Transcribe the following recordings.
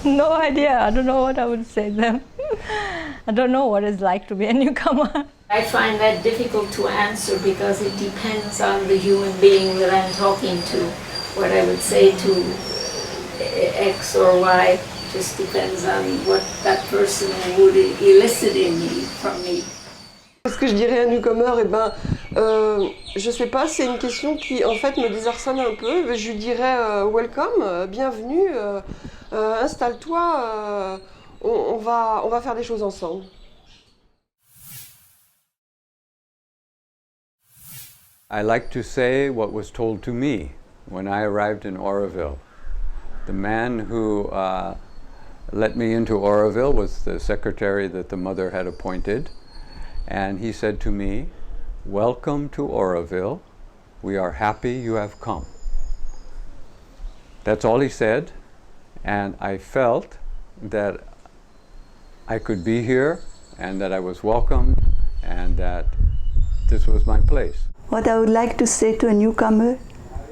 No idea. I don't know what I would say them. I don't know what it's like to be a newcomer. I find that difficult to answer because it depends on the human being that I'm talking to. What I would say to X or Y just depends on what that person would elicit in me, from me. Ce que je dirais à Newcomer, je sais pas, c'est une question qui en fait me désarçonne un peu. Je lui dirais welcome, bienvenue, installe-toi, on va faire des choses ensemble. I like to say what was told to me when I arrived in Auroville. The man who let me into Auroville was the secretary that the mother had appointed, and he said to me, "Welcome to Auroville. We are happy you have come." That's all he said, and I felt that I could be here and that I was welcomed and that this was my place. What I would like to say to a newcomer,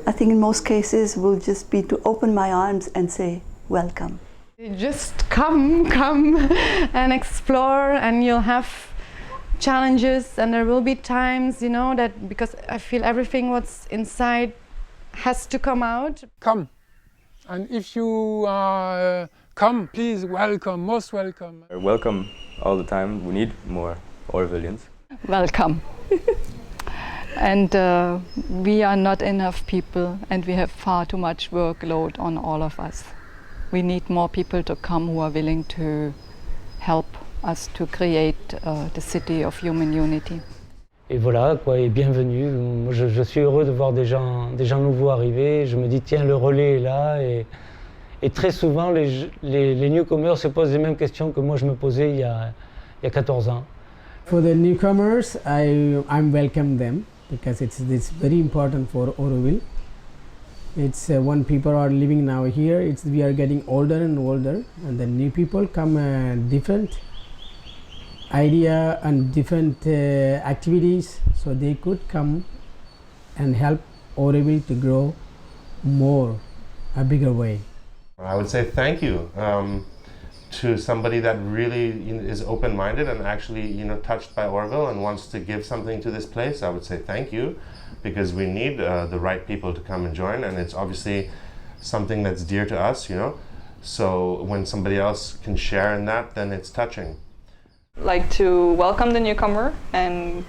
I think in most cases, will just be to open my arms and say, welcome. Just come and explore, and you'll have challenges, and there will be times, you know, that because I feel everything what's inside has to come out. Come, and if you come, please welcome, most welcome. Welcome all the time. We need more Aurovillians. Welcome. And we are not enough people, and we have far too much workload on all of us. We need more people to come who are willing to help us to create the city of human unity. Et voilà, quoi, et bienvenue. Moi, je suis heureux de voir des gens nouveaux arriver. Je me dis, tiens, le relais est là. Et très souvent, les newcomers se posent les mêmes questions que moi je me posais il y a 14 ans. For the newcomers, I'm welcome them because it's very important for Auroville. It's when people are living now here, we are getting older and older, and the new people come different idea and different activities, so they could come and help Auroville to grow more, a bigger way. I would say thank you to somebody that really is open-minded and actually touched by Auroville and wants to give something to this place. I would say thank you, because we need the right people to come and join, and it's obviously something that's dear to us, so when somebody else can share in that, then it's touching. Like to welcome the newcomer and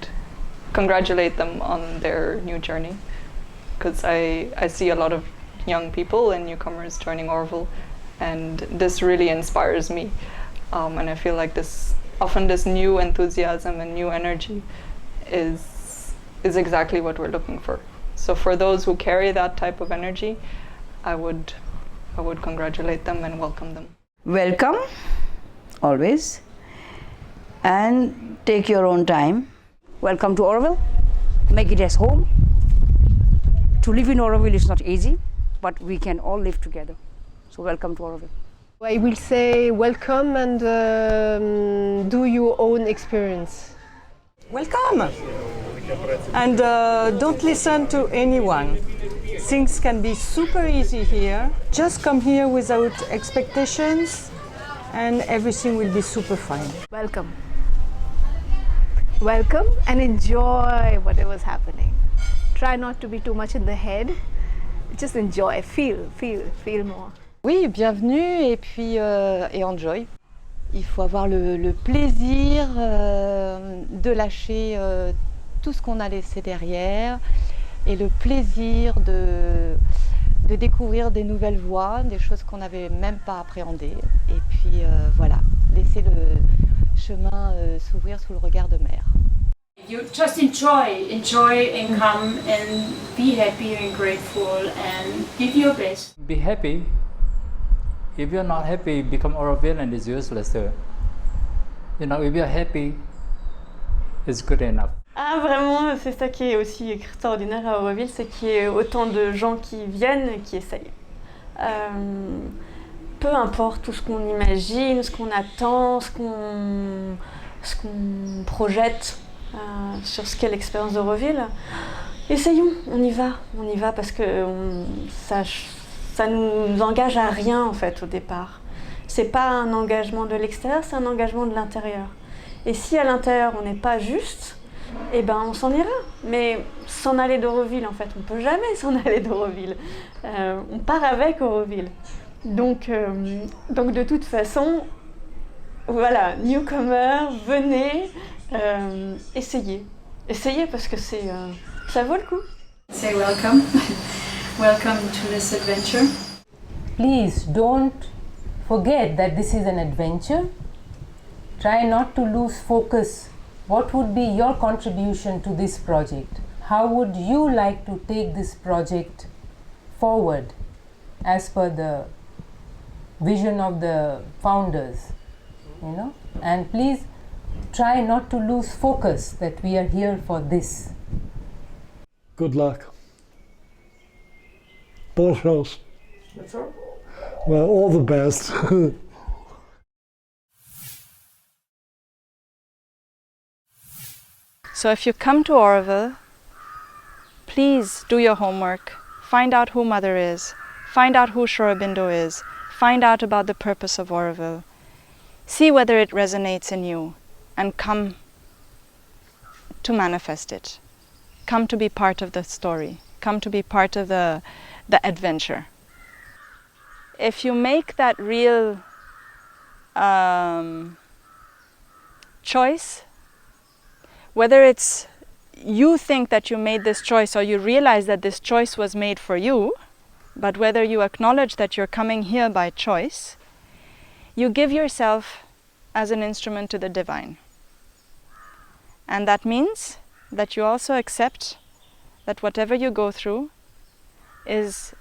congratulate them on their new journey, because I see a lot of young people and newcomers joining Auroville, and this really inspires me, and I feel like this new enthusiasm and new energy is exactly what we're looking for. So for those who carry that type of energy, I would congratulate them and welcome them. Welcome, always, and take your own time. Welcome to Auroville. Make it as home. To live in Auroville is not easy, but we can all live together. So welcome to Auroville. I will say welcome and do your own experience. Welcome! And don't listen to anyone. Things can be super easy here. Just come here without expectations and everything will be super fine. Welcome. Welcome and enjoy whatever's happening. Try not to be too much in the head. Just enjoy, feel more. Oui, bienvenue et puis et enjoy. Il faut avoir le plaisir de lâcher tout ce qu'on a laissé derrière et le plaisir de découvrir des nouvelles voies, des choses qu'on n'avait même pas appréhendées. Et puis voilà, laisser le chemin s'ouvrir sous le regard de mer. You just enjoy and come and be happy and grateful and give your best. Be happy. If you're not happy, become Aurovillian is useless. If you're happy, it's good enough. Ah vraiment, c'est ça qui est aussi extraordinaire à Auroville, c'est qu'il y ait autant de gens qui viennent et qui essayent. Peu importe tout ce qu'on imagine, ce qu'on attend, ce qu'on projette sur ce qu'est l'expérience d'Auroville, essayons, on y va parce que ça nous engage à rien en fait au départ. C'est pas un engagement de l'extérieur, c'est un engagement de l'intérieur. Et si à l'intérieur on n'est pas juste, eh ben on s'en ira. Mais s'en aller d'Auroville, en fait, on peut jamais s'en aller d'Auroville. On part avec Auroville. Donc de toute façon, voilà, Newcomer, venez, essayez. Essayez parce que ça vaut le coup. Say welcome. Welcome to this adventure. Please don't forget that this is an adventure. Try not to lose focus. What would be your contribution to this project? How would you like to take this project forward as per the vision of the founders, you know? And please try not to lose focus that we are here for this. Good luck. Both shows. That's all. Well, all the best. So if you come to Auroville, please do your homework. Find out who Mother is. Find out who Sri Aurobindo is. Find out about the purpose of Auroville. See whether it resonates in you and come to manifest it. Come to be part of the story. Come to be part of the adventure. If you make that real choice, whether it's you think that you made this choice or you realize that this choice was made for you, but whether you acknowledge that you're coming here by choice, you give yourself as an instrument to the divine. And that means that you also accept that whatever you go through is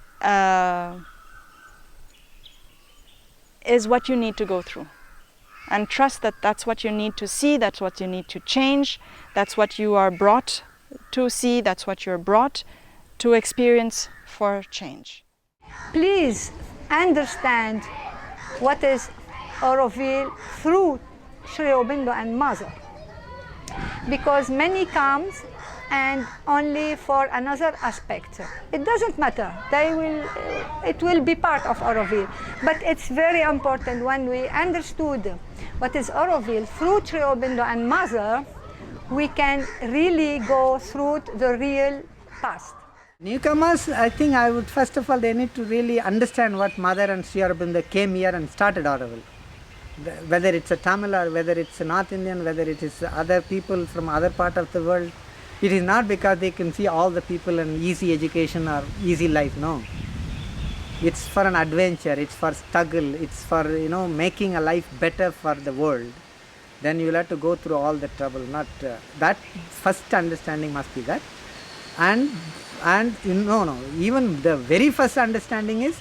what you need to go through. And trust that that's what you need to see, that's what you need to change, that's what you are brought to see, that's what you're brought to experience for change. Please understand what is Auroville through Sri Aurobindo and Mother. Because many comes and only for another aspect. It doesn't matter. It will be part of Auroville. But it's very important when we understood what is Auroville through Sri Aurobindo and Mother, we can really go through the real past. Newcomers, I think I would first of all they need to really understand what Mother and Sri Aurobindo came here and started Auroville. Whether it's a Tamil or whether it's a North Indian, whether it is other people from other part of the world, it is not because they can see all the people and easy education or easy life, no. It's for an adventure, it's for struggle, it's for, you know, making a life better for the world. Then you'll have to go through all the trouble, not that first understanding must be that. And even the very first understanding is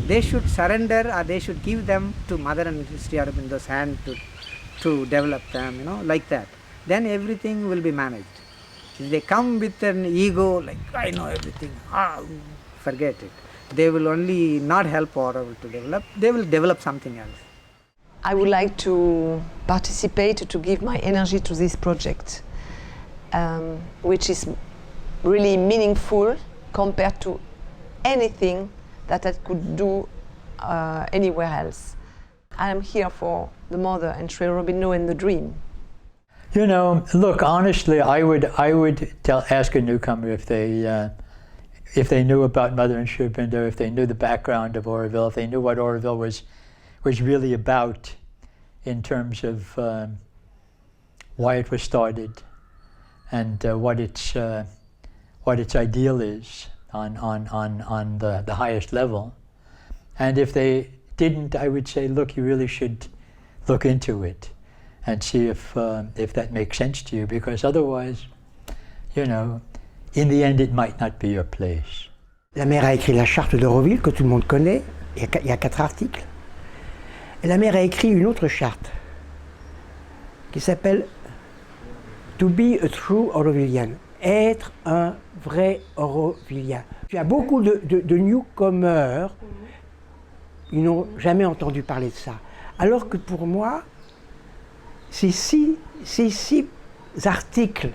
they should surrender or they should give them to Mother and Sri Aurobindo's hand to develop them, you know, like that. Then everything will be managed. If they come with an ego, like I know everything, forget it. They will only not help Auroville to develop, they will develop something else. I would like to participate, to give my energy to this project, which is really meaningful compared to anything that I could do anywhere else. I am here for the Mother and Sri Aurobindo and the dream. You know, look, honestly, I would ask a newcomer if they knew about Mother and Sri Aurobindo, if they knew the background of Auroville, if they knew what Auroville was really about in terms of why it was started and what its ideal is on the highest level. And if they didn't, I would say, look, you really should look into it and see if that makes sense to you, because otherwise, you know, in the end, it might not be your place. La mère a écrit la charte d'Auroville, que tout le monde connaît, il y a 4 articles. Et la mère a écrit une autre charte, qui s'appelle « To be a true Aurovillian », être un vrai Aurovillien. Tu as beaucoup de newcomers, ils n'ont jamais entendu parler de ça. Alors que pour moi, ces 6 articles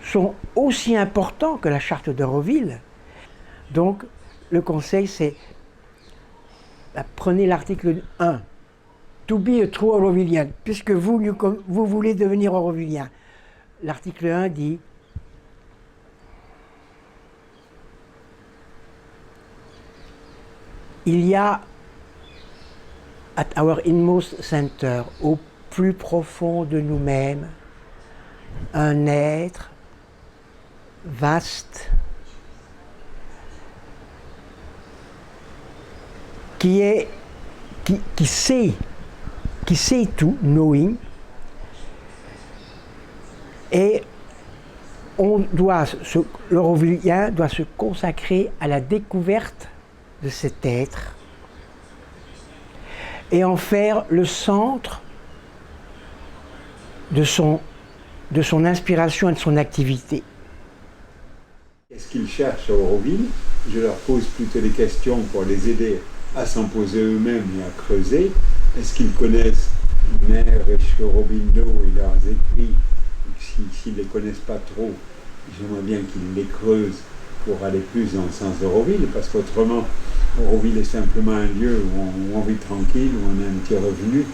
sont aussi importants que la charte d'Auroville. Donc, le conseil, c'est prenez l'article 1, To be a true Aurovillian, puisque vous voulez devenir Aurovillien. L'article 1 dit il y a at our inmost center, au plus profond de nous-mêmes, un être vaste qui sait tout, knowing, et l'Aurovillien doit se consacrer à la découverte de cet être et en faire le centre de son inspiration et de son activité. Qu'est-ce qu'ils cherchent à Auroville? Je leur pose plutôt des questions pour les aider à s'en poser eux-mêmes et à creuser. Est-ce qu'ils connaissent Mère et Aurovillo et leurs écrits? S'ils ne les connaissent pas trop, j'aimerais bien qu'ils les creusent pour aller plus dans le sens d'Auroville, parce qu'autrement, Auroville est simplement un lieu où on vit tranquille, où on a un petit revenu,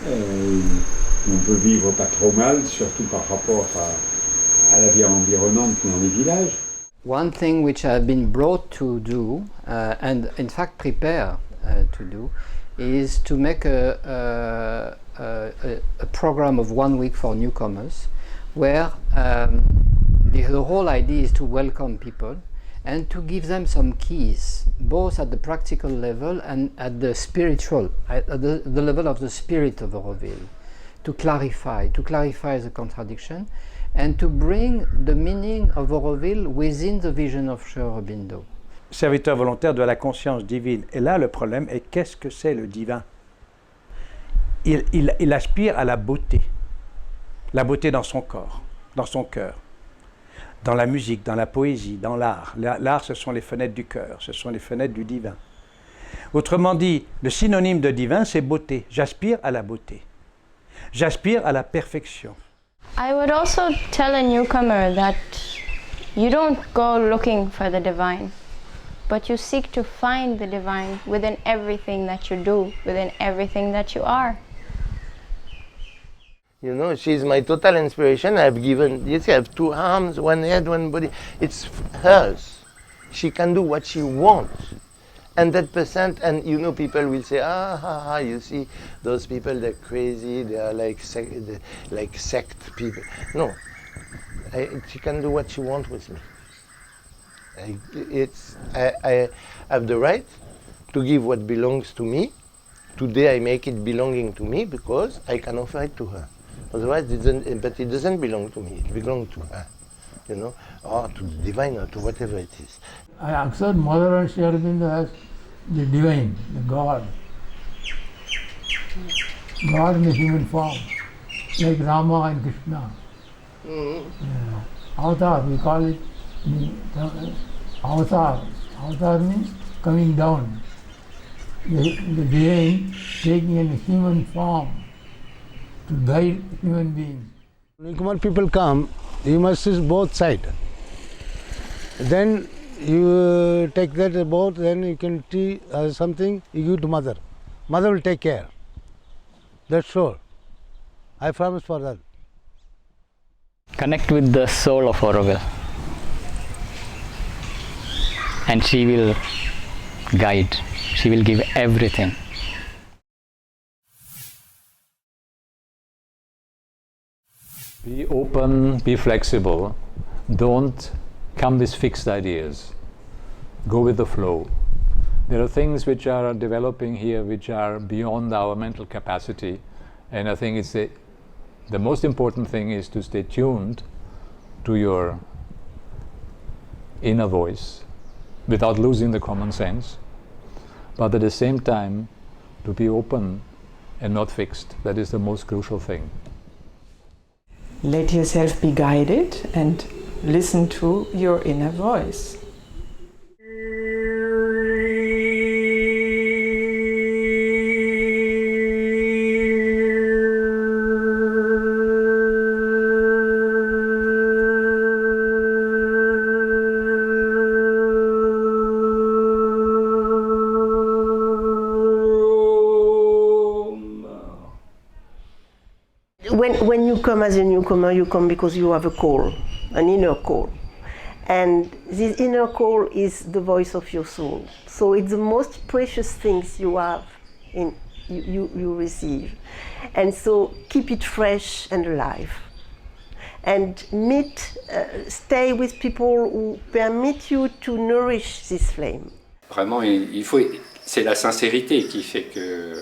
où on peut vivre pas trop mal, surtout par rapport à la vie environnante dans les villages. One thing which I've been brought to do, and in fact prepare to do, is to make a program of 1 week for newcomers, where the whole idea is to welcome people and to give them some keys, both at the practical level and at the spiritual, at the level of the spirit of Auroville, to clarify the contradiction, and to bring the meaning of Auroville within the vision of Sri Aurobindo. Serviteur volontaire de la conscience divine. Et là, le problème est qu'est-ce que c'est le divin? Il aspire à la beauté dans son corps, dans son cœur, dans la musique, dans la poésie, dans l'art. L'art, ce sont les fenêtres du cœur, ce sont les fenêtres du divin. Autrement dit, le synonyme de divin, c'est beauté. J'aspire à la beauté. J'aspire à la perfection. I would also tell a newcomer that you don't go looking for the divine, but you seek to find the divine within everything that you do, within everything that you are. You know, she's my total inspiration. I've given, you see, I have 2 arms, 1 head, 1 body. It's hers. She can do what she wants. And that percent, and you know, people will say, you see, those people, they're crazy, they are like sect people. No, she can do what she wants with me. I have the right to give what belongs to me. Today I make it belonging to me because I can offer it to her. Otherwise, it doesn't belong to me, it belongs to her. You know, or to the divine, or to whatever it is. I accept Mother and Sri Aurobindo as the divine, the God. God in the human form, like Rama and Krishna. Avatar, we call it avatar. Avatar means coming down. The divine taking a human form to guide human beings. When people come, you must see both sides. Then you take that boat, then you can see something, you give to mother. Mother will take care. That's sure. I promise for that. Connect with the soul of Auroville, and she will guide, she will give everything. Be open, be flexible. Don't come with fixed ideas. Go with the flow. There are things which are developing here which are beyond our mental capacity, and I think it's the most important thing is to stay tuned to your inner voice without losing the common sense, but at the same time to be open and not fixed. That is the most crucial thing. Let yourself be guided and listen to your inner voice. when you come as a newcomer, you come because you have a call, an inner call. And this inner call is the voice of your soul. So it's the most precious things you have, you receive. And so keep it fresh and alive. And stay with people who permit you to nourish this flame. Vraiment, c'est la sincérité qui fait que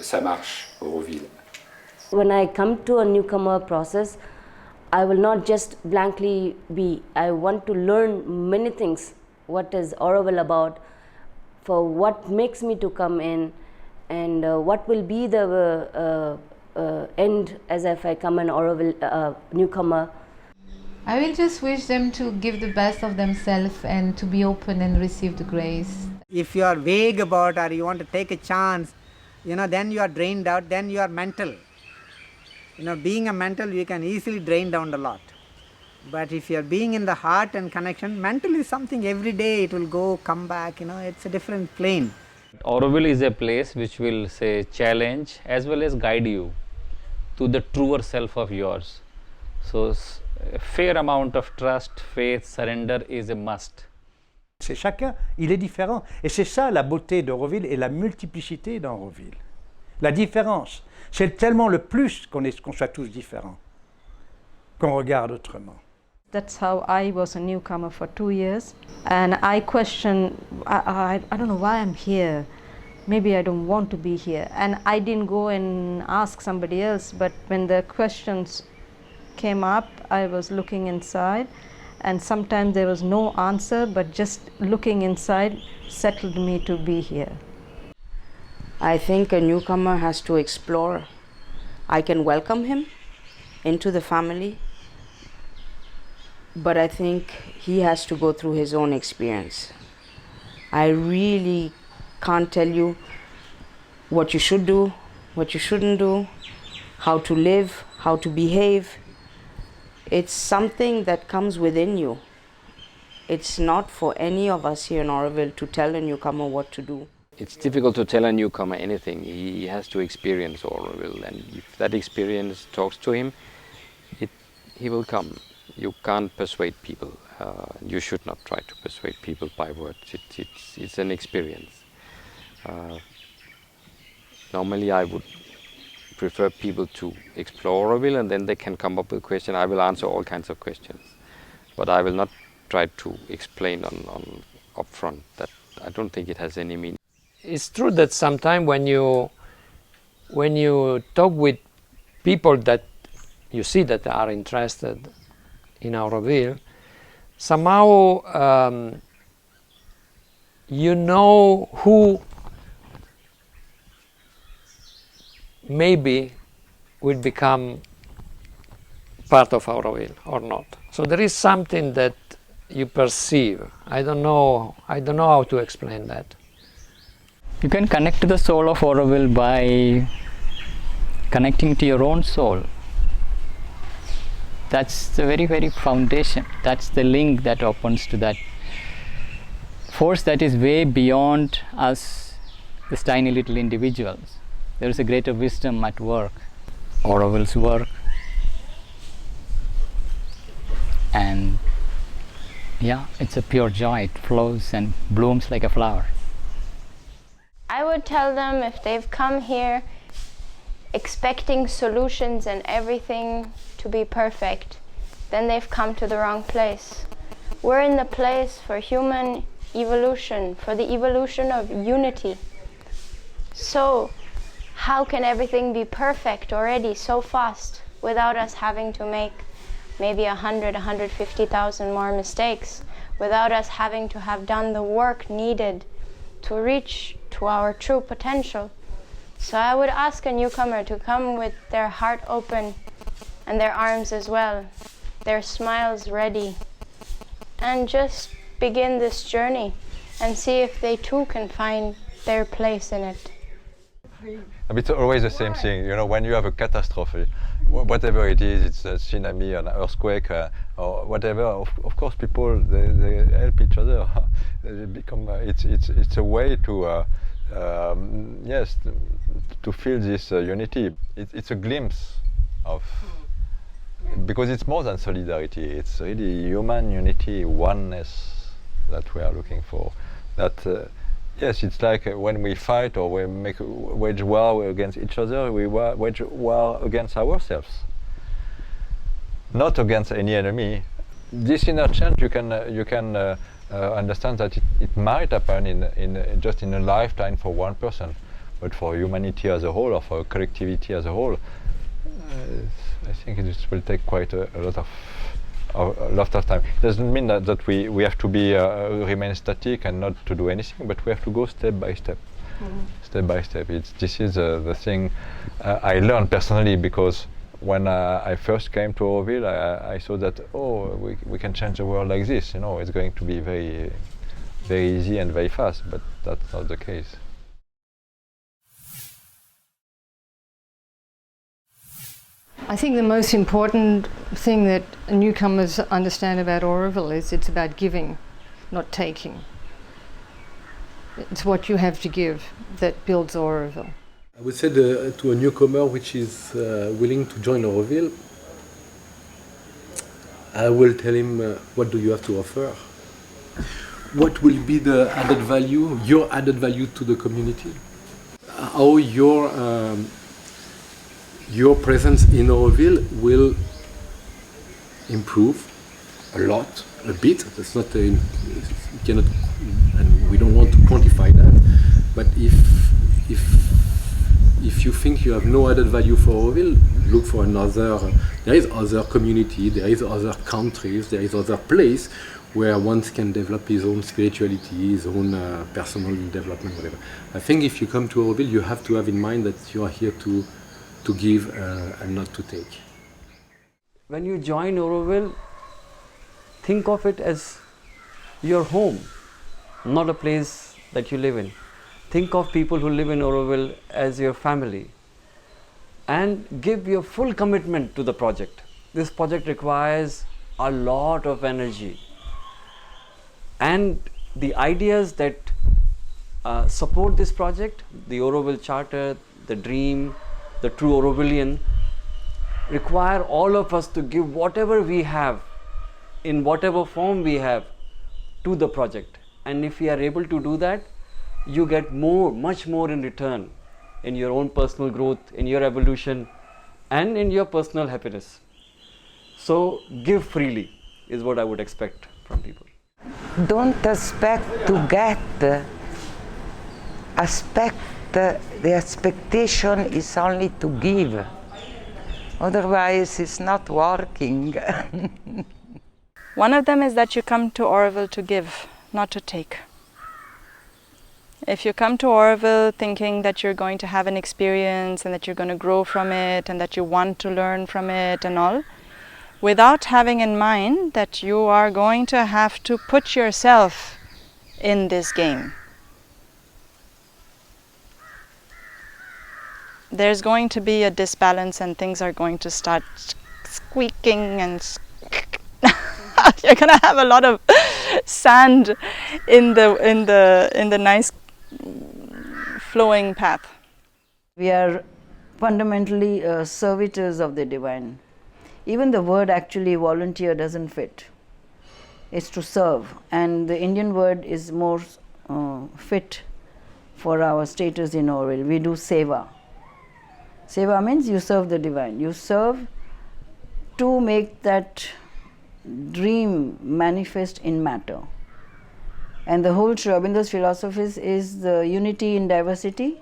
ça marche, Auroville. When I come to a newcomer process, I will not just blankly be. I want to learn many things. What is Auroville about? For what makes me to come in, and what will be the end as if I come an Auroville newcomer. I will just wish them to give the best of themselves and to be open and receive the grace. If you are vague about or you want to take a chance, then you are drained out, then you are mental. Being a mental, you can easily drain down a lot. But if you are being in the heart and connection, mental is something every day, it will come back, it's a different plane. Auroville is a place which will challenge as well as guide you to the truer self of yours. So a fair amount of trust, faith, surrender is a must. C'est chacun, il est différent. Et c'est ça la beauté d'Auroville et la multiplicité d'Auroville. La différence, c'est tellement le plus qu'on soit tous différents, qu'on regarde autrement. That's how I was a newcomer for 2 years, and I questioned, I don't know why I'm here, maybe I don't want to be here, and I didn't go and ask somebody else, but when the questions came up, I was looking inside, and sometimes there was no answer, but just looking inside settled me to be here. I think a newcomer has to explore. I can welcome him into the family, but I think he has to go through his own experience. I really can't tell you what you should do, what you shouldn't do, how to live, how to behave. It's something that comes within you. It's not for any of us here in Auroville to tell a newcomer what to do. It's difficult to tell a newcomer anything. He has to experience Auroville, and if that experience talks to him, he will come. You can't persuade people. You should not try to persuade people by words. It's an experience. Normally I would prefer people to explore Auroville, and then they can come up with a question. I will answer all kinds of questions, but I will not try to explain on upfront. That I don't think it has any meaning. It's true that sometimes when you talk with people that you see that are interested in Auroville, somehow you know who maybe will become part of Auroville or not. So there is something that you perceive. I don't know how to explain that. You can connect to the soul of Auroville by connecting to your own soul. That's the very, very foundation. That's the link that opens to that force that is way beyond us, these tiny little individuals. There is a greater wisdom at work. Auroville's work. And yeah, it's a pure joy. It flows and blooms like a flower. I would tell them if they've come here expecting solutions and everything to be perfect, then they've come to the wrong place. We're in the place for human evolution, for the evolution of unity. So how can everything be perfect already so fast without us having to make maybe 100, 150,000 more mistakes, without us having to have done the work needed to reach to our true potential? So I would ask a newcomer to come with their heart open and their arms as well, their smiles ready, and just begin this journey and see if they too can find their place in it. It's always the same thing, when you have a catastrophe, whatever it is, it's a tsunami, an earthquake, or whatever. Of course, people they help each other. They become. It's a way to to feel this unity. It's a glimpse because it's more than solidarity. It's really human unity, oneness that we are looking for. That yes, it's like when we fight or we wage war against each other, we wage war against ourselves, not against any enemy. This inner change, you can understand that it might happen in just in a lifetime for one person, but for humanity as a whole or for collectivity as a whole, I think it will take quite a lot of time. It doesn't mean that we have to be remain static and not to do anything, but we have to go step by step. Step by step. This is the thing I learned personally, because when I first came to Auroville, I saw that we can change the world like this. It's going to be very, very easy and very fast, but that's not the case. I think the most important thing that newcomers understand about Auroville is it's about giving, not taking. It's what you have to give that builds Auroville. I would say to a newcomer which is willing to join Auroville, I will tell him what do you have to offer? What will be the added value, your added value to the community? How your presence in Auroville will improve a lot, a bit. That's not you cannot, and we don't want to quantify that. But if you think you have no added value for Auroville, look for another. There is other community, there is other countries, there is other place where one can develop his own spirituality, his own personal development, whatever. I think if you come to Auroville, you have to have in mind that you are here to give and not to take. When you join Auroville, think of it as your home, not a place that you live in. Think of people who live in Auroville as your family, and give your full commitment to the project. This project requires a lot of energy, and the ideas that support this project, the Auroville Charter, the Dream, the true Aurovillian, require all of us to give whatever we have, in whatever form we have, to the project. And if we are able to do that, you get much more in return, in your own personal growth, in your evolution, and in your personal happiness. So give freely is what I would expect from people. Don't expect to get. The expectation is only to give. Otherwise, it's not working. One of them is that you come to Auroville to give, not to take. If you come to Auroville thinking that you're going to have an experience and that you're going to grow from it and that you want to learn from it and all, without having in mind that you are going to have to put yourself in this game. There's going to be a disbalance and things are going to start squeaking and you're going to have a lot of sand in the nice flowing path. We are fundamentally servitors of the divine. Even the word actually volunteer doesn't fit. It's to serve, and the Indian word is more fit for our status in Auroville. We do seva. Seva means you serve the divine. You serve to make that dream manifest in matter. And the whole Sri Aurobindo's philosophy is the unity in diversity,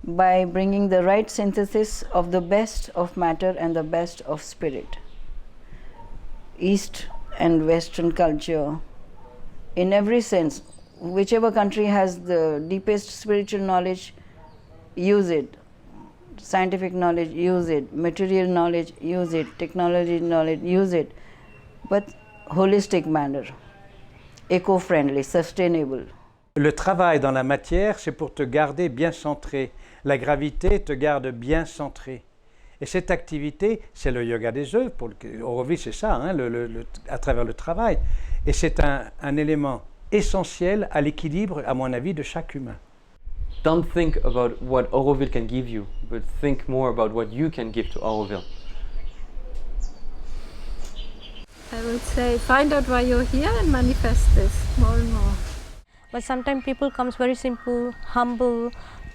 by bringing the right synthesis of the best of matter and the best of spirit. East and Western culture, in every sense, whichever country has the deepest spiritual knowledge, use it. Scientific knowledge, use it. Material knowledge, use it. Technology knowledge, use it. But holistic manner, eco-friendly, sustainable. Le travail dans la matière, c'est pour te garder bien centré. La gravité te garde bien centré. Et cette activité, c'est le yoga des œuvres. Pour Auroville, c'est ça, hein, à travers le travail. Et c'est un élément essentiel à l'équilibre, à mon avis, de chaque humain. Don't think about what Auroville can give you, but think more about what you can give to Auroville. I would say find out why you're here and manifest this more and more. But sometimes people comes very simple, humble,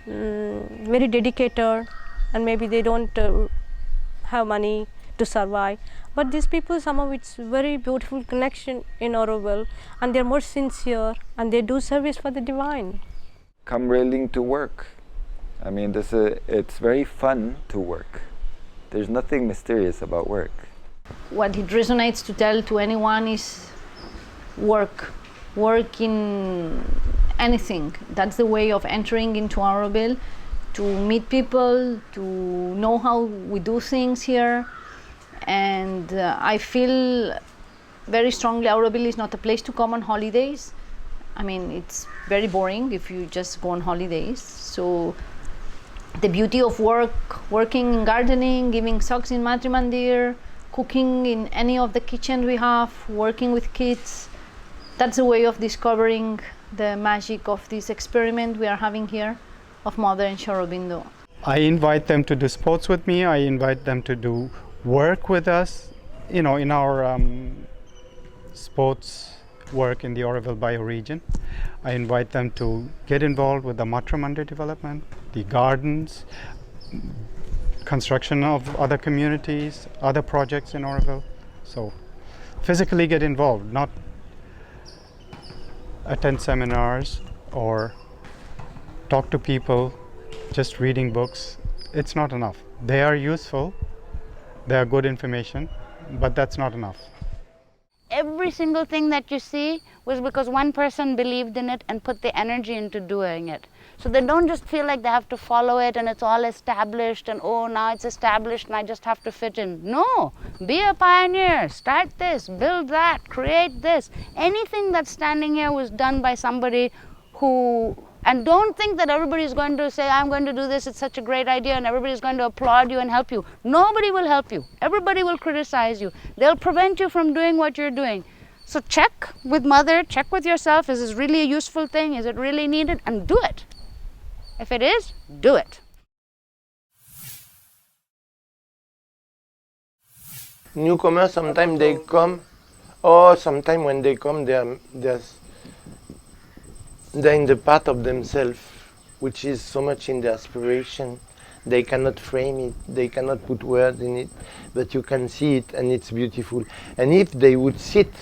very dedicated, and maybe they don't have money to survive. But these people, somehow it's very beautiful connection in Auroville, and they're more sincere and they do service for the divine. Come willing to work. I mean, it's very fun to work. There's nothing mysterious about work. What it resonates to tell to anyone is work. Work in anything. That's the way of entering into Auroville, to meet people, to know how we do things here. And I feel very strongly Auroville is not a place to come on holidays. I mean, it's very boring if you just go on holidays. So the beauty of working in gardening, giving socks in Matrimandir, cooking in any of the kitchen we have, working with kids, that's a way of discovering the magic of this experiment we are having here of Mother and Sri Aurobindo. I invite them to do sports with me. I invite them to do work with us, in our sports work in the Auroville bioregion. I invite them to get involved with the Matrimandir development, the gardens, construction of other communities, other projects in Auroville. So physically get involved, not attend seminars or talk to people, just reading books. It's not enough. They are useful, they are good information, but that's not enough. Every single thing that you see was because one person believed in it and put the energy into doing it. So they don't just feel like they have to follow it and it's all established and oh, now it's established and I just have to fit in. No, be a pioneer, start this, build that, create this. Anything that's standing here was done by somebody who, and don't think that everybody's going to say, I'm going to do this, it's such a great idea, and everybody's going to applaud you and help you. Nobody will help you. Everybody will criticize you. They'll prevent you from doing what you're doing. So check with Mother, check with yourself, is this really a useful thing? Is it really needed? And do it. If it is, do it. Newcomers, sometimes they come, or sometimes when they come, they're in the part of themselves, which is so much in their aspiration. They cannot frame it, they cannot put words in it, but you can see it and it's beautiful. And if they would sit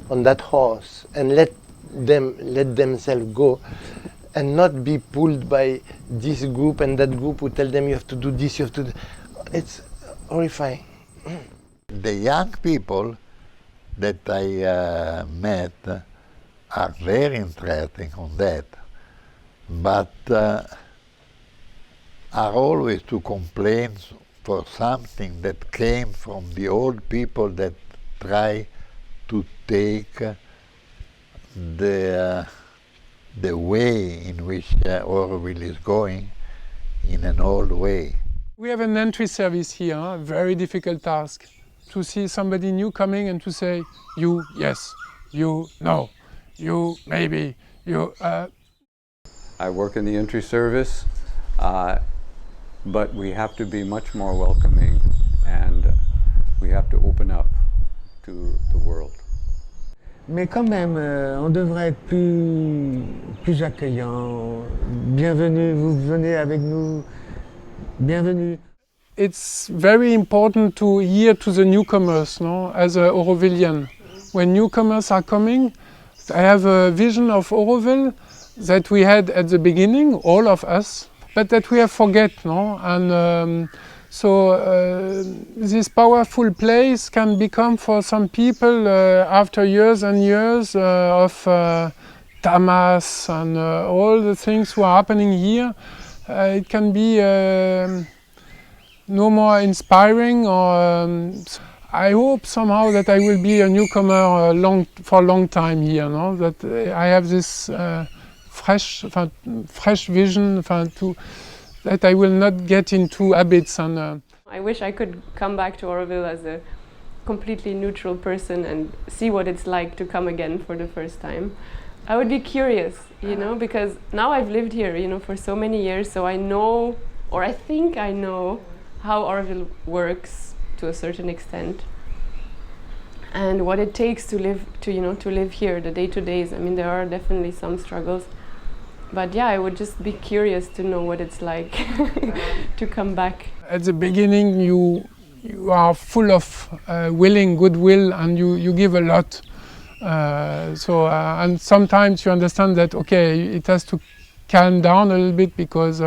on that horse and let themselves go and not be pulled by this group and that group who tell them you have to do this, you have to do, it's horrifying. The young people that I met are very interesting on that, but are always to complain for something that came from the old people that try to take the way in which Auroville is going in an old way. We have an entry service here, a very difficult task, to see somebody new coming and to say, you, yes, you, no. You, maybe, you... I work in the entry service, but we have to be much more welcoming and we have to open up to the world. Mais quand même, on devrait être plus accueillant. Bienvenue, vous venez avec nous. Bienvenue. It's very important to hear to the newcomers, no, as an Aurovillian. When newcomers are coming, I have a vision of Auroville that we had at the beginning, all of us, but that we have forget, no? And so this powerful place can become for some people, after years and years of tamas and all the things who are happening here, it can be no more inspiring, or I hope somehow that I will be a newcomer for a long time here, no? That I have this fresh vision, that I will not get into habits. And I wish I could come back to Auroville as a completely neutral person and see what it's like to come again for the first time. I would be curious, you know, because now I've lived here, you know, for so many years, so I know, or I think I know, how Auroville works to a certain extent. and what it takes to live here, the day-to-days. I mean, there are definitely some struggles, but yeah, I would just be curious to know what it's like to come back. At the beginning, you are full of willing goodwill, and you give a lot. And sometimes you understand that, okay, it has to calm down a little bit, because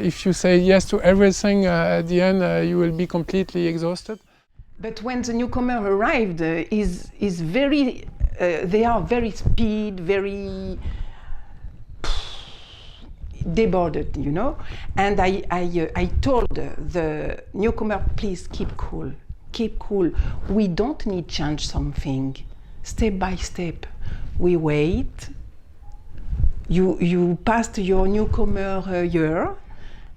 if you say yes to everything, at the end you will be completely exhausted. But when the newcomer arrived, is very, they are very speed, very deboarded, you know. And I told the newcomer, please keep cool, keep cool. We don't need to change something, step by step. We wait. You passed your newcomer year,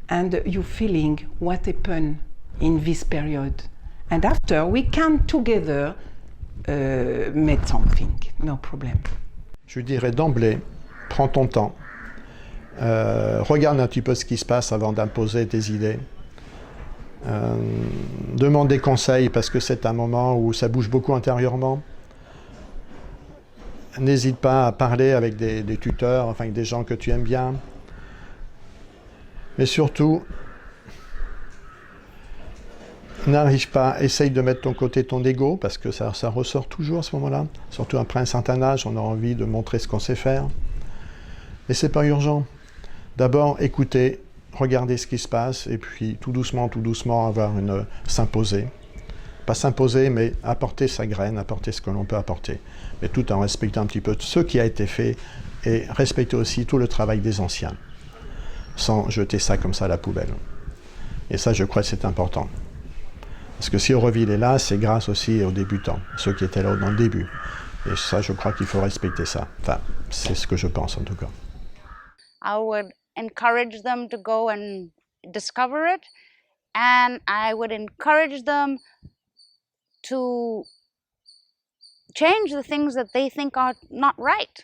and you're feeling what happened in this period. And after, we can together make something, no problem. Je dirais d'emblée, prends ton temps, regarde un petit peu ce qui se passe avant d'imposer tes idées. Demande des conseils, parce que c'est un moment où ça bouge beaucoup intérieurement. N'hésite pas à parler avec des tuteurs, enfin avec des gens que tu aimes bien. Mais surtout, n'arrive pas, essaye de mettre de ton côté ton ego, parce que ça ressort toujours à ce moment-là. Surtout après un certain âge, on a envie de montrer ce qu'on sait faire. Mais c'est pas urgent. D'abord, écouter, regarder ce qui se passe, et puis tout doucement, s'imposer. Pas s'imposer, mais apporter sa graine, apporter ce que l'on peut apporter. Mais tout en respectant un petit peu ce qui a été fait, et respecter aussi tout le travail des anciens, sans jeter ça comme ça à la poubelle. Et ça, je crois que c'est important. Parce que si Auroville est là, c'est grâce aussi aux débutants, ceux qui étaient là dans le début. Et ça, je crois qu'il faut respecter ça. Enfin, c'est ce que je pense en tout cas. I would encourage them to go and discover it, and I would encourage them to change the things that they think are not right.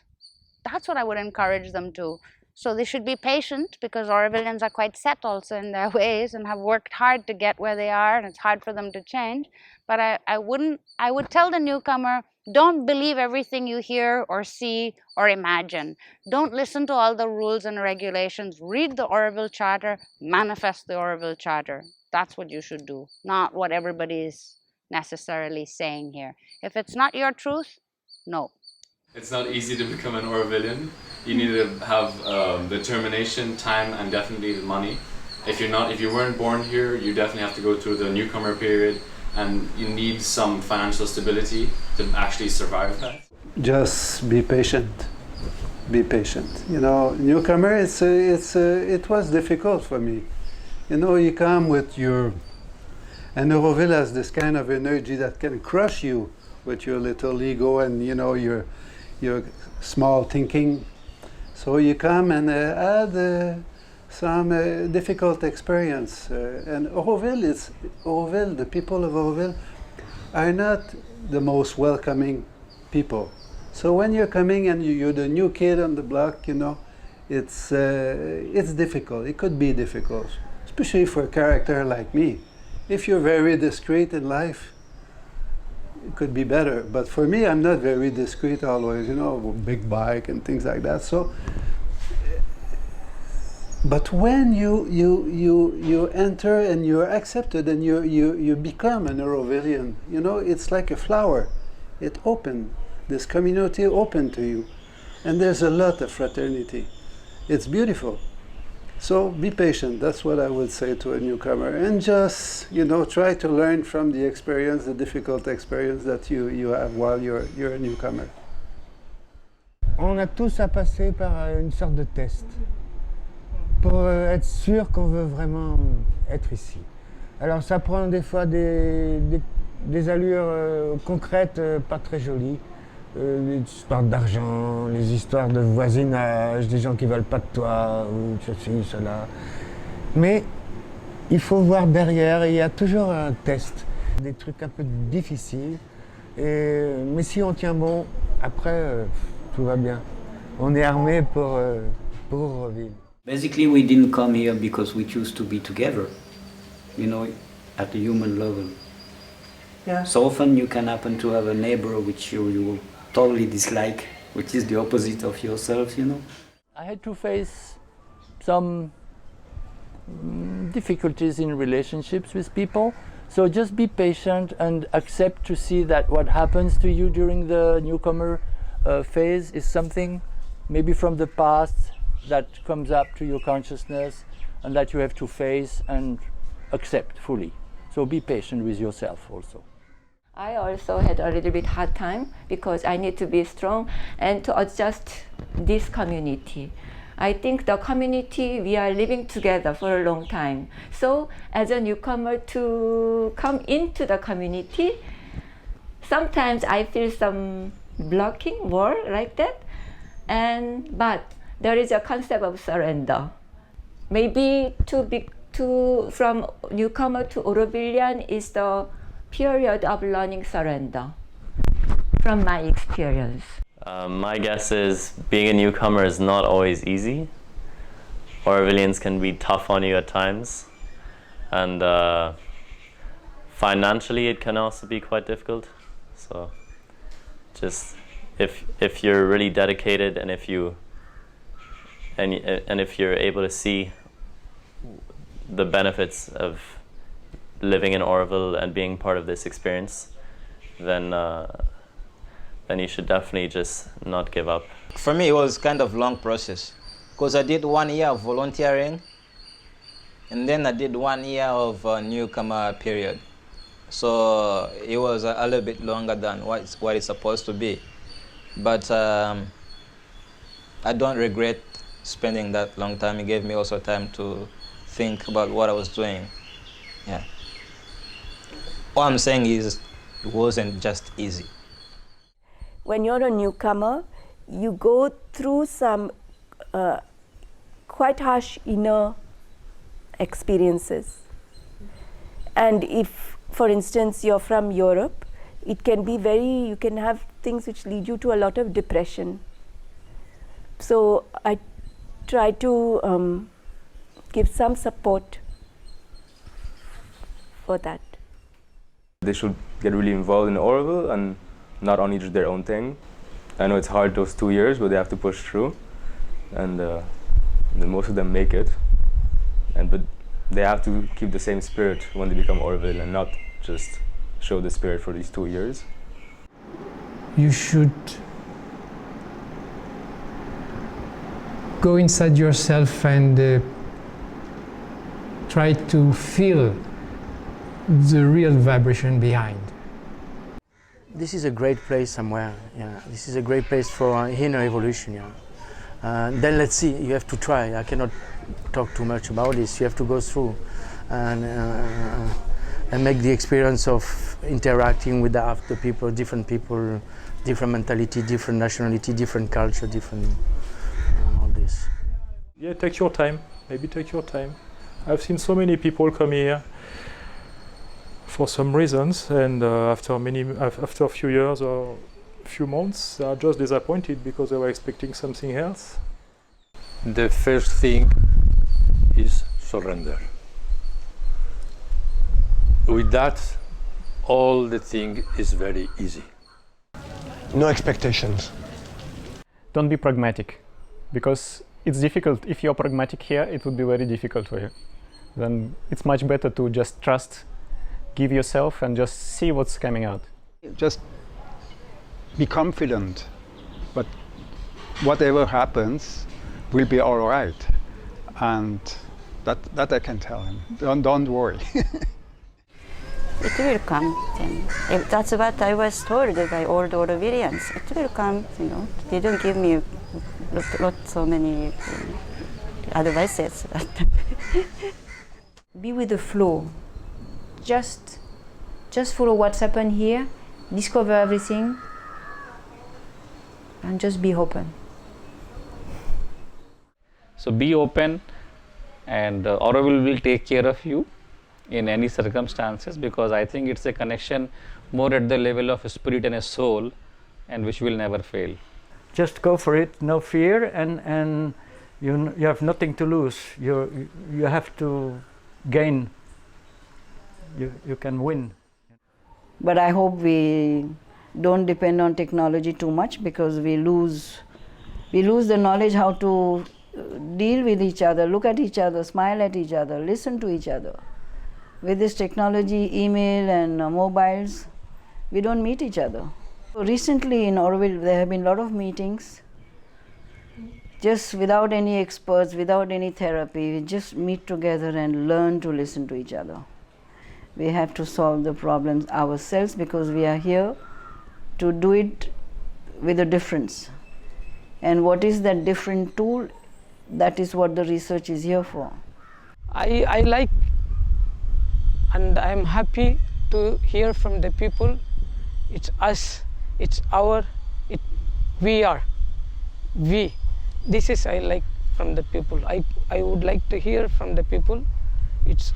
That's what I would encourage them to. So they should be patient, because Aurovillians are quite set also in their ways and have worked hard to get where they are, and it's hard for them to change. But I would tell the newcomer, don't believe everything you hear or see or imagine. Don't listen to all the rules and regulations. Read the Auroville Charter, manifest the Auroville Charter. That's what you should do, not what everybody is necessarily saying here. If it's not your truth, no. It's not easy to become an Aurovillian. You need to have determination, time, and definitely the money. If you weren't born here, you definitely have to go through the newcomer period, and you need some financial stability to actually survive that. Just be patient. Be patient. You know, newcomer, it was difficult for me. You know, you come with and Auroville has this kind of energy that can crush you with your little ego and, you know, your small thinking. So you come and had some difficult experience. And Auroville, the people of Auroville are not the most welcoming people. So when you're coming and you're the new kid on the block, you know, it's difficult. It could be difficult, especially for a character like me. If you're very discreet in life, it could be better. But for me, I'm not very discreet always, you know, big bike and things like that. So, but when you enter and you're accepted and you become an Aurovillian, you know, it's like a flower. It opened, this community opened to you. And there's a lot of fraternity. It's beautiful. So be patient, that's what I would say to a newcomer. And just, you know, try to learn from the experience, the difficult experience that you have while you're a newcomer. On a tous à passer par une sorte de test pour être sûr qu'on veut vraiment être ici. Alors ça prend des fois des allures concrètes pas très jolies. Les histoires d'argent, les histoires de voisinage, des gens qui veulent pas de toi, ou ceci, cela. Mais il faut voir derrière, il y a toujours un test, des trucs un peu difficiles. Mais si on tient bon, après, tout va bien. On est armé pour Auroville. Basically, we didn't come here because we choose to be together, you know, at the human level. Yeah. So often you can happen to have a neighbor which you totally dislike, which is the opposite of yourself, you know. I had to face some difficulties in relationships with people. So just be patient and accept to see that what happens to you during the newcomer phase is something maybe from the past that comes up to your consciousness and that you have to face and accept fully. So be patient with yourself also. I also had a little bit hard time because I need to be strong and to adjust this community. I think the community, we are living together for a long time. So as a newcomer to come into the community, sometimes I feel some blocking wall like that. But there is a concept of surrender. Maybe from newcomer to Aurovillian is the period of learning surrender, from my experience. My guess is being a newcomer is not always easy. Aurovillians can be tough on you at times, and financially it can also be quite difficult. So just if you're really dedicated and if you're able to see the benefits of living in Auroville and being part of this experience, then you should definitely just not give up. For me, it was kind of long process because I did 1 year of volunteering and then I did 1 year of newcomer period. So it was a little bit longer than what it's supposed to be. But I don't regret spending that long time. It gave me also time to think about what I was doing. Yeah. All I'm saying is it wasn't just easy. When you're a newcomer, you go through some quite harsh inner experiences. And if, for instance, you're from Europe, it can be you can have things which lead you to a lot of depression. So I try to give some support for that. They should get really involved in Auroville and not only do their own thing. I know it's hard those 2 years, but they have to push through, and most of them make it. But they have to keep the same spirit when they become Auroville and not just show the spirit for these 2 years. You should go inside yourself and try to feel the real vibration behind. This is a great place somewhere. Yeah, this is a great place for inner evolution. Yeah. Then let's see. You have to try. I cannot talk too much about this. You have to go through and make the experience of interacting with the people, different mentality, different nationality, different culture, different all this. Yeah, take your time. Maybe take your time. I've seen so many people come here for some reasons, and after a few years or a few months, they are just disappointed because they were expecting something else. The first thing is surrender. With that, all the thing is very easy. No expectations. Don't be pragmatic, because it's difficult. If you're pragmatic here, it would be very difficult for you. Then it's much better to just trust, give yourself, and just see what's coming out. Just be confident, but whatever happens will be all right, and that I can tell him. Don't worry. It will come. Then. That's what I was told by all the Aurovillians. It will come. You know, they don't give me so many advices. Be with the flow. Just follow what's happened here, discover everything, and just be open. So be open, and Auroville will take care of you in any circumstances, because I think it's a connection more at the level of a spirit and a soul, and which will never fail. Just go for it, no fear, and you have nothing to lose. You have to gain. You can win. But I hope we don't depend on technology too much, because we lose the knowledge how to deal with each other, look at each other, smile at each other, listen to each other. With this technology, email and mobiles, we don't meet each other. So recently in Auroville, there have been a lot of meetings, just without any experts, without any therapy. We just meet together and learn to listen to each other. We have to solve the problems ourselves, because we are here to do it with a difference. And what is that different tool? That is what the research is here for. I like, and I'm happy to hear from the people. It's us, it's our, we are, we. This is I like from the people. I would like to hear from the people. It's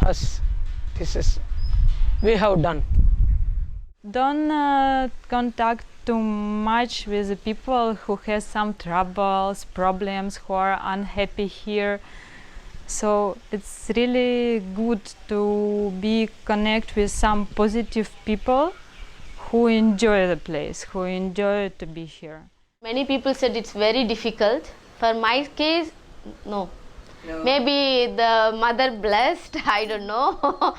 us. This is, we have done. Don't contact too much with the people who have some troubles, problems, who are unhappy here. So it's really good to be connect with some positive people who enjoy the place, who enjoy to be here. Many people said it's very difficult. For my case, no. Maybe the mother blessed, I don't know. Or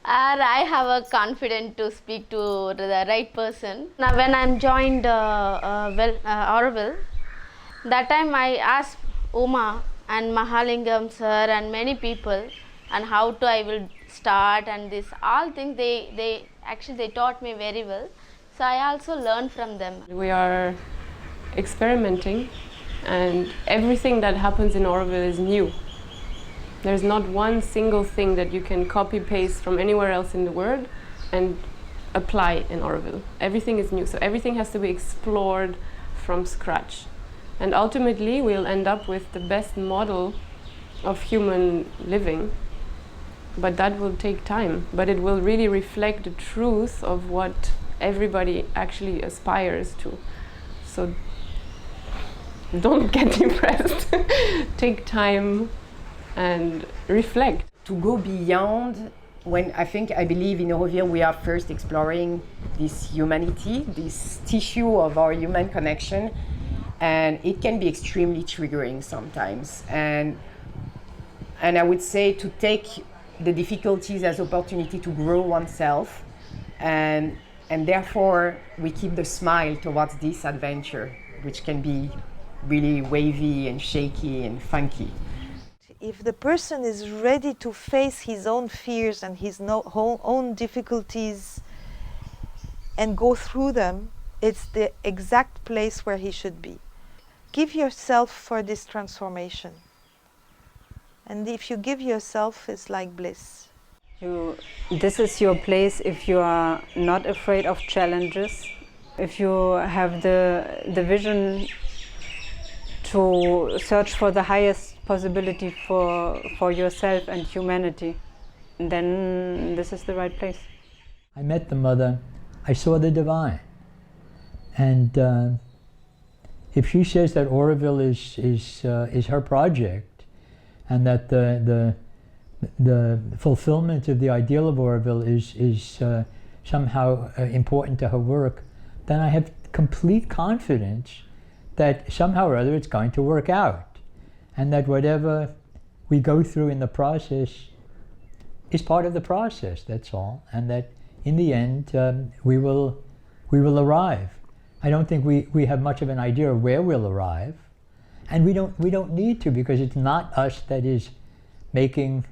I have a confidence to speak to the right person. Now when I joined Auroville, that time I asked Uma and Mahalingam sir and many people and how I will start, and this all things they taught me very well. So I also learned from them. We are experimenting, and everything that happens in Auroville is new. There's not one single thing that you can copy paste from anywhere else in the world and apply in Auroville. Everything is new, so everything has to be explored from scratch. And ultimately we'll end up with the best model of human living, but that will take time. But it will really reflect the truth of what everybody actually aspires to. So don't get depressed. Take time and reflect. To go beyond, I believe in Auroville we are first exploring this humanity, this tissue of our human connection, and it can be extremely triggering sometimes. And I would say to take the difficulties as opportunity to grow oneself, and therefore we keep the smile towards this adventure, which can be really wavy and shaky and funky. If the person is ready to face his own fears and his own difficulties and go through them, it's the exact place where he should be. Give yourself for this transformation. And if you give yourself, it's like bliss. This is your place if you are not afraid of challenges, if you have the vision to search for the highest possibility for yourself and humanity, then this is the right place. I met the mother, I saw the divine. And if she says that Auroville is her project, and that the fulfillment of the ideal of Auroville is somehow important to her work, then I have complete confidence that somehow or other it's going to work out, and that whatever we go through in the process is part of the process, that's all, and that in the end we will arrive. I don't think we have much of an idea of where we'll arrive, and we don't need to, because it's not us that is making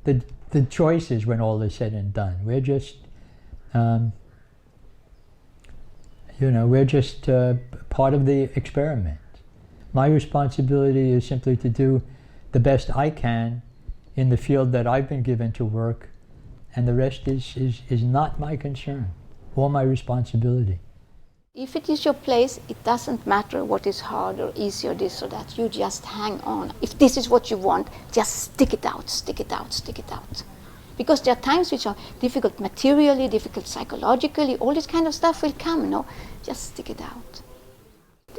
the choices when all is said and done. We're just we're just part of the experiment. My responsibility is simply to do the best I can in the field that I've been given to work, and the rest is not my concern or my responsibility. If it is your place, it doesn't matter what is hard or easy or this or that. You just hang on. If this is what you want, just stick it out, stick it out, stick it out. Because there are times which are difficult materially, difficult psychologically, all this kind of stuff will come, Just stick it out.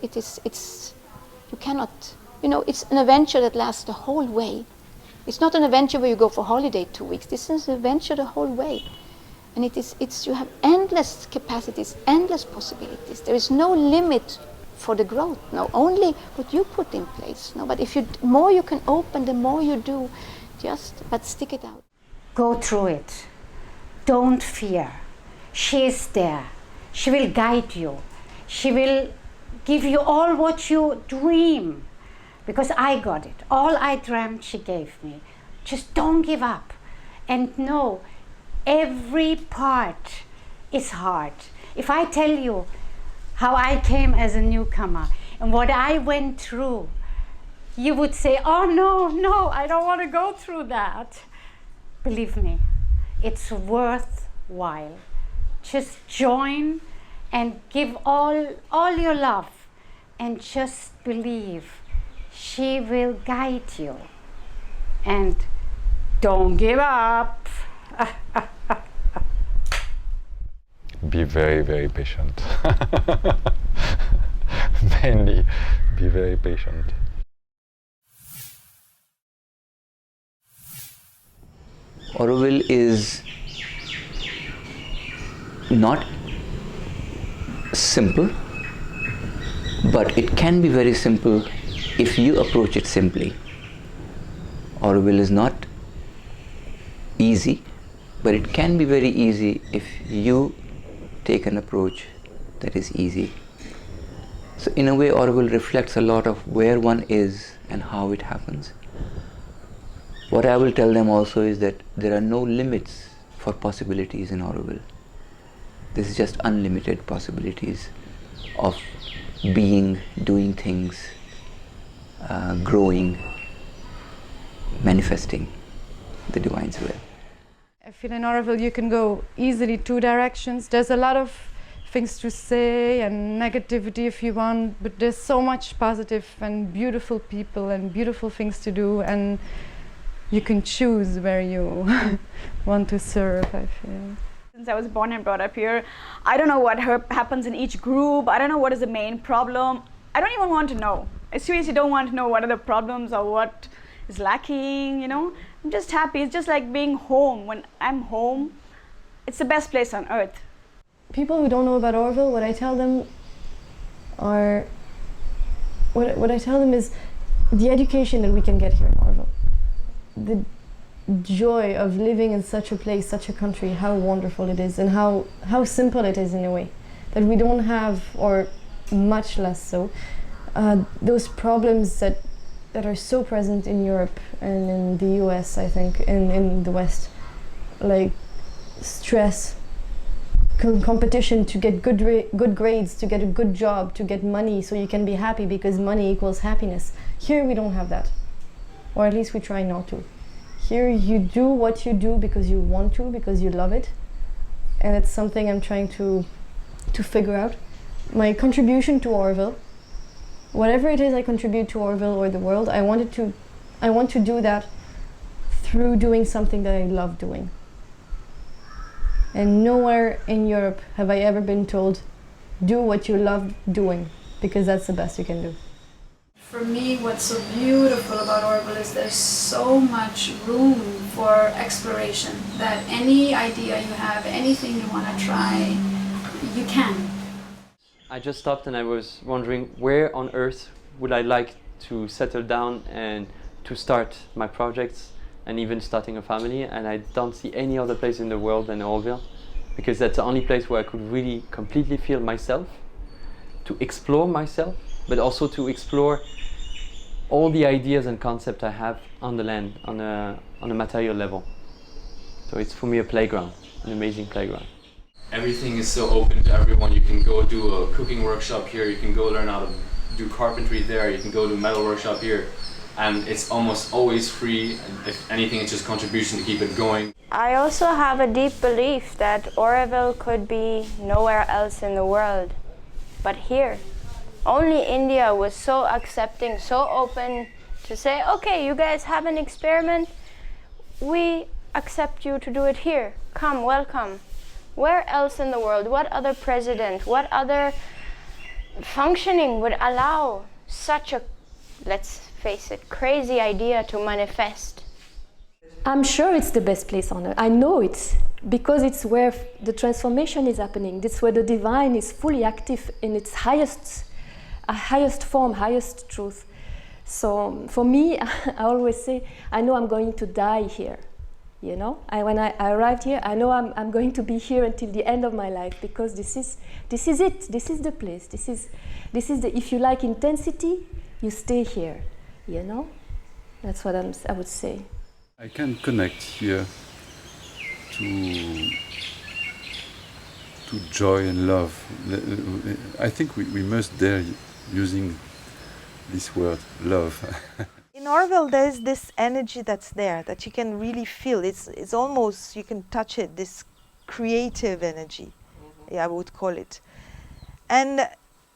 You cannot, it's an adventure that lasts the whole way. It's not an adventure where you go for holiday 2 weeks. This is an adventure the whole way. And you have endless capacities, endless possibilities. There is no limit for the growth, no, only what you put in place. No, but if more you can open, the more you do, but stick it out. Go through it. Don't fear. She is there. She will guide you. She will give you all what you dream. Because I got it. All I dreamt, she gave me. Just don't give up. And know, every part is hard. If I tell you how I came as a newcomer and what I went through, you would say, oh no, I don't want to go through that. Believe me, it's worthwhile. Just join and give all your love and just believe she will guide you. And don't give up. Be very, very patient. Mainly, be very patient. Auroville is not simple, but it can be very simple if you approach it simply. Auroville is not easy, but it can be very easy if you take an approach that is easy. So in a way, Auroville reflects a lot of where one is and how it happens. What I will tell them also is that there are no limits for possibilities in Auroville. This is just unlimited possibilities of being, doing things, growing, manifesting the Divine's will. I feel in Auroville you can go easily two directions. There's a lot of things to say and negativity if you want, but there's so much positive and beautiful people and beautiful things to do, and you can choose where you want to serve, I feel. Since I was born and brought up here, I don't know what happens in each group. I don't know what is the main problem. I don't even want to know. I seriously don't want to know what are the problems or what is lacking, you know. I'm just happy. It's just like being home. When I'm home, it's the best place on earth. People who don't know about Auroville, what I tell them is the education that we can get here in Auroville. The joy of living in such a place, such a country, how wonderful it is, and how simple it is in a way. That we don't have, or much less so, those problems that are so present in Europe and in the US, I think, and in the West. Like stress, competition to get good grades, to get a good job, to get money so you can be happy because money equals happiness. Here we don't have that, or at least we try not to. Here you do what you do because you want to, because you love it, and it's something I'm trying to figure out. My contribution to Auroville, whatever it is I contribute to Auroville or the world, I want to do that through doing something that I love doing. And nowhere in Europe have I ever been told, do what you love doing, because that's the best you can do. For me, what's so beautiful about Auroville is there's so much room for exploration, that any idea you have, anything you want to try, you can. I just stopped and I was wondering where on earth would I like to settle down and to start my projects and even starting a family, and I don't see any other place in the world than Auroville, because that's the only place where I could really completely feel myself, to explore myself, but also to explore all the ideas and concepts I have on the land, on a material level. So it's for me a playground, an amazing playground. Everything is so open to everyone. You can go do a cooking workshop here, you can go learn how to do carpentry there, you can go do metal workshop here, and it's almost always free. If anything, it's just contribution to keep it going. I also have a deep belief that Auroville could be nowhere else in the world, but here. Only India was so accepting, so open to say, okay, you guys have an experiment, we accept you to do it here. Come, welcome. Where else in the world, what other president, what other functioning would allow such a, let's face it, crazy idea to manifest? I'm sure it's the best place on earth. I know it. because it's where the transformation is happening. It's where the divine is fully active in its highest form, highest truth. So for me, I always say, I know I'm going to die here. You know, when I arrived here, I know I'm going to be here until the end of my life, because this is it. This is the place. This is the, if you like intensity, you stay here. You know, that's what I would say. I can connect here to joy and love. I think we must dare using this word, love. In Auroville, there is this energy that's there that you can really feel. It's almost, you can touch it, this creative energy, I would call it. And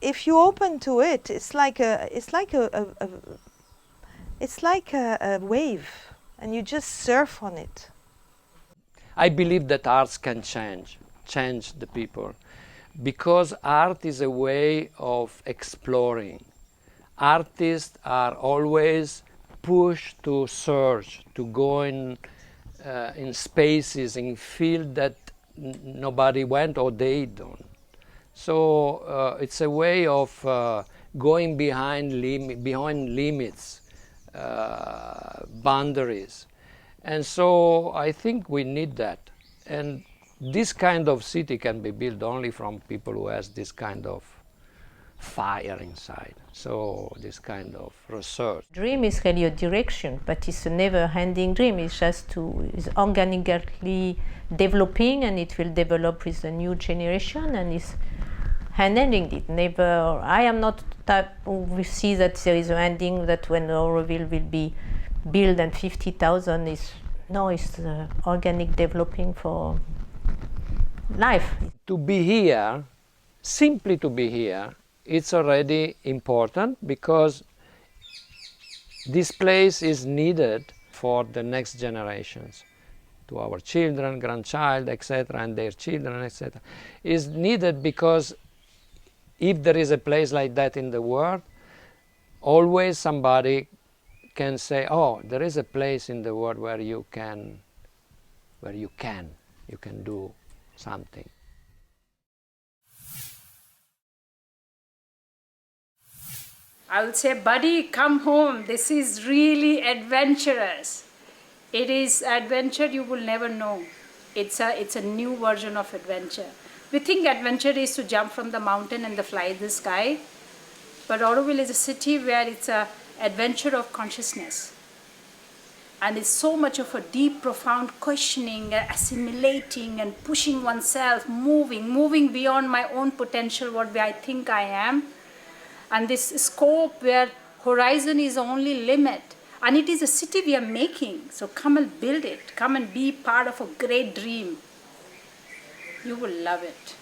if you open to it, it's like a wave, and you just surf on it. I believe that arts can change the people, because art is a way of exploring. Artists are always pushed to search, to go in spaces, in fields that nobody went or they don't. So it's a way of going behind limits, boundaries. And so I think we need that. And this kind of city can be built only from people who has this kind of fire inside. So this kind of research. Dream is really a direction, but it's a never-ending dream. It's just it's organically developing, and it will develop with the new generation, and it's unending. It never. I am not the type who will see that there is an ending. That when Auroville will be built and 50,000 is no. It's organic developing for life. To be here, simply to be here, it's already important, because this place is needed for the next generations, to our children, grandchild, etc., and their children, etc. Is needed because if there is a place like that in the world, always somebody can say, oh, there is a place in the world where you can do something. I would say, buddy, come home. This is really adventurous. It is adventure you will never know. It's a new version of adventure. We think adventure is to jump from the mountain and fly in the sky. But Auroville is a city where it's an adventure of consciousness. And it's so much of a deep, profound questioning, assimilating and pushing oneself, moving beyond my own potential, what I think I am. And this scope where horizon is the only limit. And it is a city we are making. So come and build it. Come and be part of a great dream. You will love it.